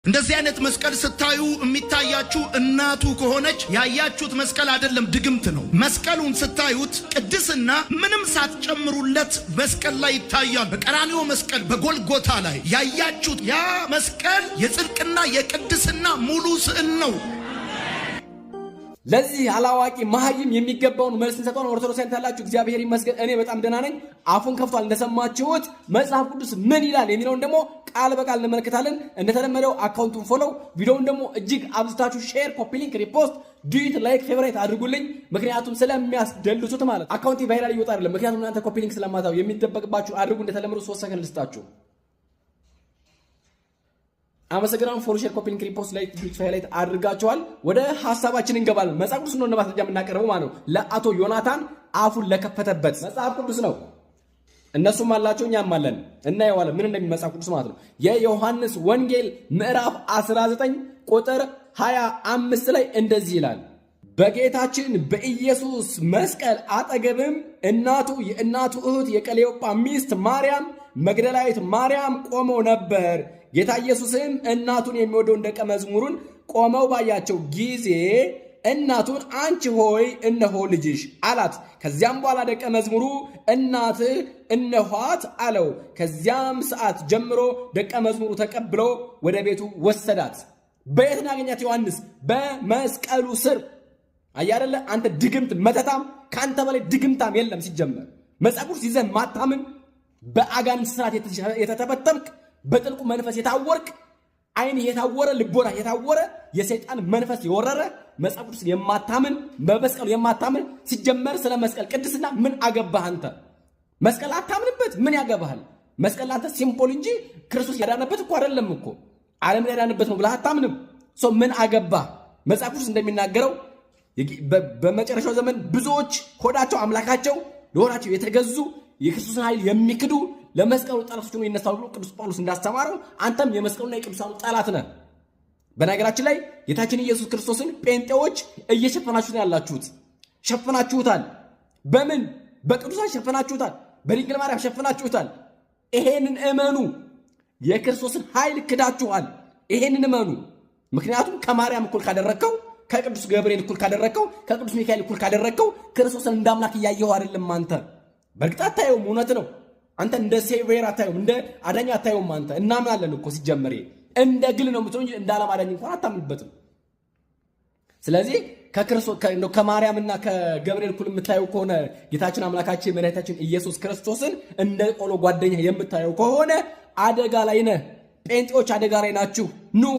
እንደዚህ አይነት መስቀል ስታዩ የሚታያችሁ እናቱ ከሆነች ያያችሁት መስቀል አይደለም፣ ድግምት ነው። መስቀሉን ስታዩት ቅድስና ምንም ሳትጨምሩለት መስቀል ላይ ይታያል። በቀራንዮ መስቀል በጎልጎታ ላይ ያያችሁት ያ መስቀል የጽድቅና የቅድስና ሙሉ ስዕል ነው። ለዚህ አላዋቂ መሐይም የሚገባውን መልስ እንሰጠው። ኦርቶዶክሳውያን ታላችሁ እግዚአብሔር ይመስገን እኔ በጣም ደህና ነኝ። አፉን ከፍቷል። እንደሰማችሁት መጽሐፍ ቅዱስ ምን ይላል የሚለውን ደግሞ ቃል በቃል እንመለከታለን። እንደተለመደው አካውንቱን ፎሎው፣ ቪዲዮውን ደግሞ እጅግ አብዝታችሁ ሼር፣ ኮፒ ሊንክ፣ ሪፖስት፣ ዱዊት፣ ላይክ፣ ፌቨራይት አድርጉልኝ። ምክንያቱም ስለሚያስደልሱት ማለት አካውንቴ ቫይራል ይወጣ አይደለም። ምክንያቱም እናንተ ኮፒ ሊንክ ስለማታው የሚደበቅባችሁ አድርጉ። እንደተለመደው 3 ሰከንድ ልስጣችሁ። አመሰግናለሁ። ፎሎ፣ ሼር፣ ኮፒ ሊንክ፣ ሪፖስት፣ ላይክ፣ ዱዊት፣ ፌቨራይት አድርጋችኋል። ወደ ሐሳባችን እንገባለን። መጽሐፍ ቅዱስ ነው እንደማስረጃ የምናቀርበው ማለት ነው። ለአቶ ዮናታን አፉን ለከፈተበት መጽሐፍ ቅዱስ ነው። እነሱም አላቸው እኛም አለን። እናየዋለን ምን እንደሚመጽሐፍ ቅዱስ ማለት ነው። የዮሐንስ ወንጌል ምዕራፍ 19 ቁጥር 25 ላይ እንደዚህ ይላል። በጌታችን በኢየሱስ መስቀል አጠገብም እናቱ፣ የእናቱ እህት የቀሌዮጳ ሚስት ማርያም መግደላዊት ማርያም ቆመው ነበር። ጌታ ኢየሱስም እናቱን የሚወደውን ደቀ መዝሙሩን ቆመው ባያቸው ጊዜ እናቱን አንቺ ሆይ እነሆ ልጅሽ አላት። ከዚያም በኋላ ደቀ መዝሙሩ እናትህ እነኋት አለው። ከዚያም ሰዓት ጀምሮ ደቀ መዝሙሩ ተቀብሎ ወደ ቤቱ ወሰዳት። በየት ያገኛት ዮሐንስ? በመስቀሉ ስር። አያደለ አንተ ድግምት መተታም፣ ከአንተ በላይ ድግምታም የለም። ሲጀመር መጽሐፍ ቅዱስ ይዘህ ማታምን፣ በአጋንንት ስርዓት የተተበተብክ፣ በጥልቁ መንፈስ የታወርክ፣ አይን የታወረ፣ ልቦና የታወረ፣ የሰይጣን መንፈስ የወረረ መጽሐፍ ቅዱስን የማታምን፣ በመስቀሉ የማታምን፣ ሲጀመር ስለ መስቀል ቅድስና ምን አገባህ አንተ? መስቀል አታምንበት ምን ያገባሃል? መስቀል አንተ ሲምቦል እንጂ ክርስቶስ ያዳነበት እኮ አይደለም እኮ ዓለም ያዳነበት ነው ብለህ አታምንም። ምን አገባህ? መጽሐፍ ቅዱስ እንደሚናገረው በመጨረሻው ዘመን ብዙዎች ሆዳቸው አምላካቸው ለሆዳቸው የተገዙ የክርስቶስን ኃይል የሚክዱ ለመስቀሉ ጠላቶች ሆነው ይነሳሉ ብሎ ቅዱስ ጳውሎስ እንዳስተማረው አንተም የመስቀሉና የቅዱሳኑ ጠላት ነህ። በነገራችን ላይ ጌታችን ኢየሱስ ክርስቶስን ጴንጤዎች እየሸፈናችሁት ያላችሁት፣ ሸፈናችሁታል። በምን? በቅዱሳን ሸፈናችሁታል። በድንግል ማርያም ሸፈናችሁታል። ይሄንን እመኑ። የክርስቶስን ኃይል ክዳችኋል። ይሄንን እመኑ። ምክንያቱም ከማርያም እኩል ካደረግከው፣ ከቅዱስ ገብርኤል እኩል ካደረግከው፣ ከቅዱስ ሚካኤል እኩል ካደረግከው ክርስቶስን እንዳምላክ እያየኸው አይደለም አንተ። በእርግጥ አታየውም፣ እውነት ነው። አንተ እንደ ሴቬር አታየውም፣ እንደ አዳኝ አታየውም። አንተ እናምናለን እኮ ሲጀመር እንደ ግል ነው የምትሆን እንጂ እንደ ዓለም አዳኝ እንኳን አታምንበትም። ስለዚህ ከማርያምና ከገብርኤል እኩል የምታየው ከሆነ ጌታችን አምላካችን መድኃኒታችን ኢየሱስ ክርስቶስን እንደ ቆሎ ጓደኛ የምታየው ከሆነ አደጋ ላይ ነህ። ጴንጤዎች አደጋ ላይ ናችሁ። ኑ